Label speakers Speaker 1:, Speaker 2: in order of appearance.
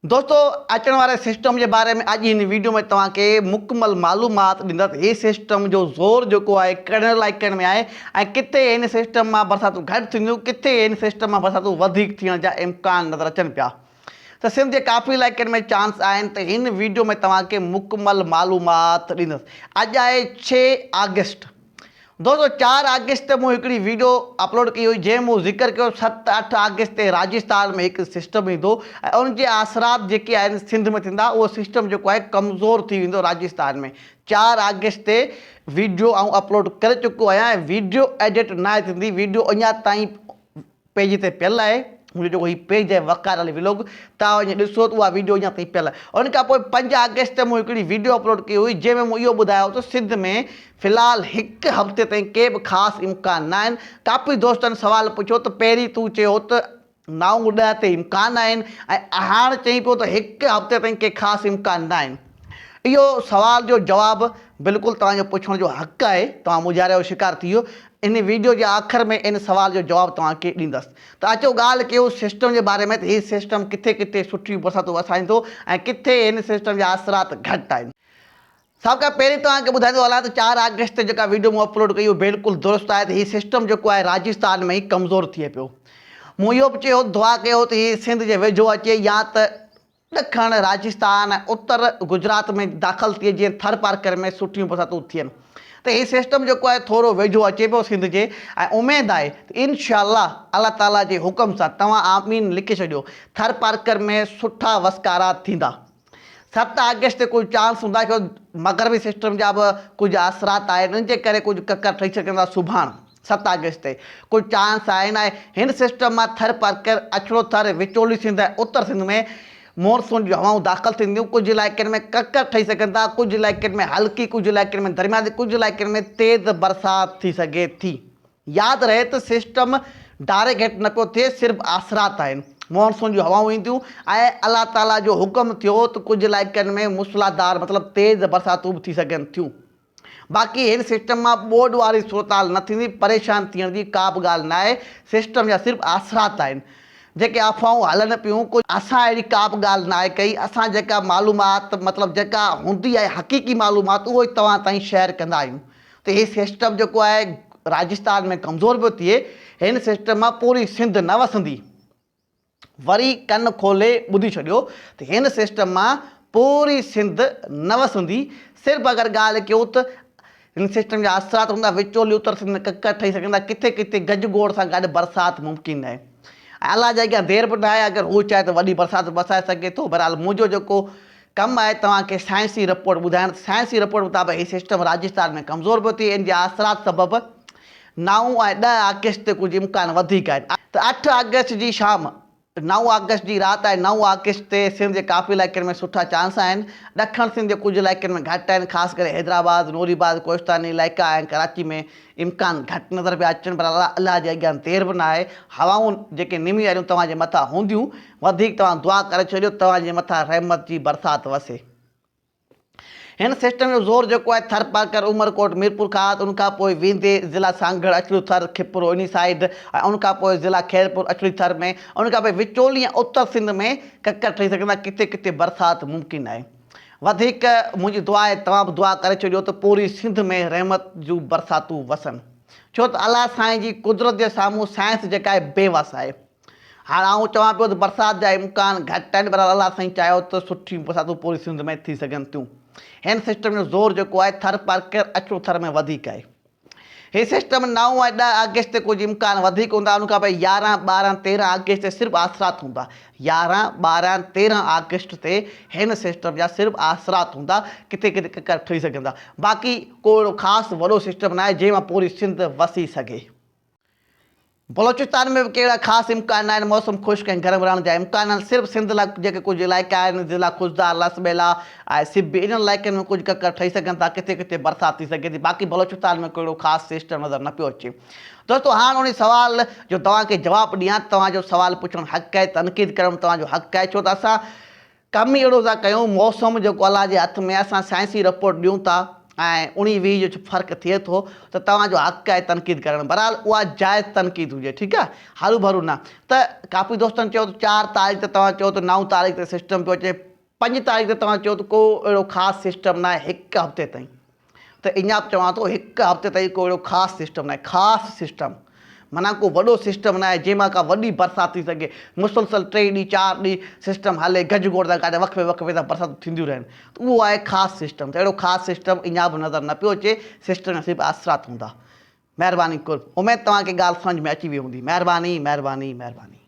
Speaker 1: दोस्तों अचण वाले सिस्टम के बारे में आज इन वीडियो में तव्हांखे मुकमल मालूमात ॾींदसि। ये सिस्टम जो ज़ोर जो है करण लाइकनि में आहे ऐं किथे इन सिस्टम में बरसातूं घटि थींदियूं, किथे इन सिस्टम में बरसातूं वधीक थियण जा इम्कान नज़र अचनि पिया। तो सिंध के काफ़ी इलाइक़नि में चांस आहिनि त इन वीडियो में तव्हांखे मुकमल मालूमात ॾींदुसि। अॼु आहे 6 अगस्त। दोस्तों 4 अगस्त ते मूं हिकिड़ी वीडियो अपलोड की हुई जंहिं मूं ज़िक्र कयो 7-8 अगस्त ते राजस्थान में हिकु सिस्टम ईंदो ऐं उनजे असरात जेके आहिनि सिंध में थींदा, उहो सिस्टम जेको आहे कमज़ोर थी वेंदो राजस्थान में। 4 अगस्त ते वीडियो अपलोड करे चुको आहियां ऐं वीडियो एडिट न थींदी, वीडियो अञा ताईं पेज ते पियल आहे। मुझे जो ही पेज है वकार अली व्लॉग, तव्हां वञी ॾिसो त उहा वीडियो अञा ताईं पियल आहे। उन खां पोइ 5 अगस्त ते मूं हिकिड़ी वीडियो अपलोड कई हुई जंहिंमें मूं इहो ॿुधायो त सिंध में फ़िलहाल हिकु हफ़्ते ताईं के बि ख़ासि इम्कान न आहिनि। काफ़ी दोस्तनि सवाल पुछियो त पहिरीं तूं चयो त 9-10 ते इम्कान आहिनि ऐं हाणे चई पियो त हिकु हफ़्ते ताईं के ख़ासि इम्कान न आहिनि। इहो सवाल जो जवाबु बिल्कुलु तव्हांजो पुछण जो हक़ु आहे, तव्हां मुझारे जो शिकार थी वियो। इन वीडियो के आख़िर में इन सवाल जो जवाब तव्हांखे ॾींदुसि। त अचो ॻाल्हि कयूं सिस्टम के बारे में त हीउ सिस्टम किथे किथे सुठी बरसातूं वसाईंदो ऐं किथे इन सिस्टम जा असरात घटि आहिनि। सब खां पहिरीं तव्हांखे ॿुधाईंदो हलां त 4 अगस्त ते जेका वीडियो मूं अपलोड कई उहा बिल्कुलु दुरुस्त आहे त हीउ सिस्टम जेको आहे राजस्थान में ई कमज़ोर थिए पियो। मूं इहो बि चयो दुआ कयो त हीउ सिंध जे वेझो अचे या त ॾखण राजस्थान ऐं उत्तर गुजरात में दाख़िल थिए, जीअं थर पार्कर में सुठियूं बरसातूं थियनि। तो ये सिस्टम जो है थोड़ो वेझो अचे पियो सिंध के ऐं उम्मीद आहे त इंशाअल्लाह अल्लाह ताला के हुक्म सां तव्हां आमीन लिखी छॾियो, थर पार्कर में सुठा वसकारा थींदा। 7 अगस्त ते कुछ चांस हूंदा छो मगरबी सिस्टम जा बि कुछ असरात आहिनि, उनजे करे कुछ ककर ठही सघंदा। सुभाणे 7 अगस्त ते कुछ चांस आहिनि ऐं हिन सिस्टम मां थर पार्कर अछड़ो थर विचोली सिंध ऐं उत्तर सिंध में मॉनसून जो हवाऊं दाख़िल थींदियूं। कुछ इलाइक़नि में ककर ठही सघनि था, कुछ इलाइक़नि में हल्की, कुछ इलाइक़नि में दरमियानी, कुछ इलाइक़नि में तेज़ बरसात थी सघे थी। यादि रहे त सिस्टम डायरेक्ट हिट न पियो थिए, सिर्फ़ु असरात आहिनि। मॉनसून जूं हवाऊं ईंदियूं ऐं अल्लाह ताला जो हुक्म थियो त कुछ इलाइक़नि में मूसलाधार मतिलबु तेज़ बरसातूं बि थी सघनि थियूं। बाक़ी हिन सिस्टम मां ॿोॾ वारी सूरताल न थींदी, परेशान थियण जी का बि ॻाल्हि न आहे। सिस्टम जा सिर्फ़ु असरात आहिनि जेके अफ़वाहूं हलन पियूं। कुछ असां अहिड़ी का बि ॻाल्हि न आहे कई। असां जेका मालूमात मतिलबु जेका हूंदी आहे हक़ीक़ी मालूमात उहो ई तव्हां ताईं शेयर कंदा आहियूं। त हीउ सिस्टम जेको आहे राजस्थान में कमज़ोर पियो थिए, हिन सिस्टम मां पूरी सिंध न वसंदी। वरी कन खोले ॿुधी छॾियो त हिन सिस्टम मां पूरी सिंध न वसंदी। सिर्फ़ु अगरि ॻाल्हि कयूं त हिन सिस्टम जा असरात हूंदा, विचोली उत्तर सिंध में ककर ठही सघंदा, किथे किथे गजगोड़ सां गॾु बरसाति मुमकिन आहे। अल्लाह जे अॻियां देरि बि न आहे, अगरि हू चाहे त वॾी बरसाति बरसाए सघे थो। बहरहाल मुंहिंजो जेको कमु आहे तव्हांखे साइंसी रिपोर्ट ॿुधाइणु। साइंसी रिपोर्ट मुताबिक़ हीउ सिस्टम राजस्थान में कमज़ोर पियो थिए। इन जे असरात सबबि 9 ऐं 10 अगस्त ते कुझु इम्कान वधीक आहिनि। त 8 अगस्त जी शाम, 9 अगस्त जी राति आहे। 9 अगस्त ते सिंध जे काफ़ी इलाइक़नि में सुठा चांस आहिनि। ॾखण सिंध जे कुझु इलाइक़नि में घटि आहिनि, ख़ासि करे हैदराबाद, नूरीबाद, कोहिस्तानी इलाइक़ा ऐं कराची में इम्कान घटि नज़र पिया अचनि। पर अल्लाह जे अॻियां देरि बि न आहे। हवाऊं जेके निमी वारियूं तव्हांजे मथां हूंदियूं, वधीक तव्हां दुआ करे छॾियो तव्हांजे मथां रहमत जी बरसाति वसे। हिन सिस्टम जो ज़ोर जेको आहे थर पार्कर, उमरकोट, मीरपुर खां उनखां पोइ वेंदे ज़िला सांगड़, अचड़ो थर, खिपरो इन साइड ऐं उनखां पोइ ज़िला खैरपुर अचड़ी थर में, उनखां पोइ विचोली ऐं उत्तर सिंध में ककर ठही सघंदा, किथे किथे बरसाति मुमकिन आहे। वधीक मुंहिंजी दुआ आहे तव्हां बि दुआ करे छॾियो त पूरी सिंध में रहमत जूं बरसातूं वसनि, छो त अलाह साईं जी कुदरत जे साम्हूं साइंस जेका आहे बेवस आहे। हाणे आउं चवां पियो त बरसाति जा इम्कान घटि आहिनि, पर अलाह साईं चाहियो त सुठियूं बरसातूं पूरी सिंध में थी सघनि थियूं। हिन सिस्टम जो ज़ोर जेको आहे थर पार्कर अचड़ो थर में वधीक आहे। हीउ सिस्टम 9 ऐं 10 अगस्त ते कुझु इम्कान वधीक हूंदा। उनखां पोइ 11, 12, 13 अगस्त ते सिर्फ़ु असरात हूंदा। 11, 12, 13 अगस्त ते हिन सिस्टम जा सिर्फ़ु असरात हूंदा, किथे किथे ककर ठही सघंदा। बाक़ी को ख़ासि वॾो सिस्टम न आहे जंहिं मां पूरी सिंध वसी सघे। बलोचिस्तान में भी कहिड़ा ख़ासि इम्कान आहिनि। मौसम ख़ुश्क ऐं गरम रहण जा इम्कान आहिनि। सिर्फ़ु सिंध लाइ जेके कुझु इलाइक़ा आहिनि, ज़िला खुशदार, लसबेला ऐं सिब्बी, इन इलाइक़नि में कुझु ककर ठही सघनि था, किथे किथे बरसाति थी सघे थी। बाक़ी बलोचिस्तान में कहिड़ो ख़ासि सिस्टम नज़र न पियो अचे। दोस्तों हाणे उन सवाल जो तव्हांखे जवाबु ॾियां। तव्हांजो सवाल पुछणु हक़ु आहे, तनक़ीद करणु तव्हांजो हक़ु आहे, छो त असां कमु ई अहिड़ो था कयूं। मौसम जेको अलाह जे हथ में, असां साइंसी रिपोर्ट ॾियूं था ऐं 19-20 जो फ़र्क़ु थिए थो त तव्हांजो हक़ आहे तनक़ीद करणु। बहरहाल उहा जाइज़ तनक़ीद हुजे, ठीकु आहे, हरू भरू न। त काफ़ी दोस्तनि चयो त 4 तारीख़ ते तव्हां चयो त 9 तारीख़ ते सिस्टम पियो अचे, 5 तारीख़ ते तव्हां चयो त को अहिड़ो ख़ासि सिस्टम न आहे, हिकु हफ़्ते ताईं। त इञा बि चवां थो, हिकु हफ़्ते ताईं को अहिड़ो ख़ासि सिस्टम न आहे, ख़ासि सिस्टम माना को वॾो सिस्टम न आहे जंहिंमां का वॾी बरसाति थी सघे। मुसलसल 3 ॾींहं 4 ॾींहं सिस्टम हले, गजगोड़ था काॾे वक़्फ़े वक़्फ़े सां बरसाति थींदियूं रहनि, त उहो आहे ख़ासि सिस्टम। त अहिड़ो ख़ासि सिस्टम इञा बि नज़र न पियो अचे, सिस्टम सिर्फ़ु असरात हूंदा। महिरबानी कुल, उमेदु तव्हांखे ॻाल्हि सम्झ में अची वई हूंदी। महिरबानी महिरबानी महिरबानी।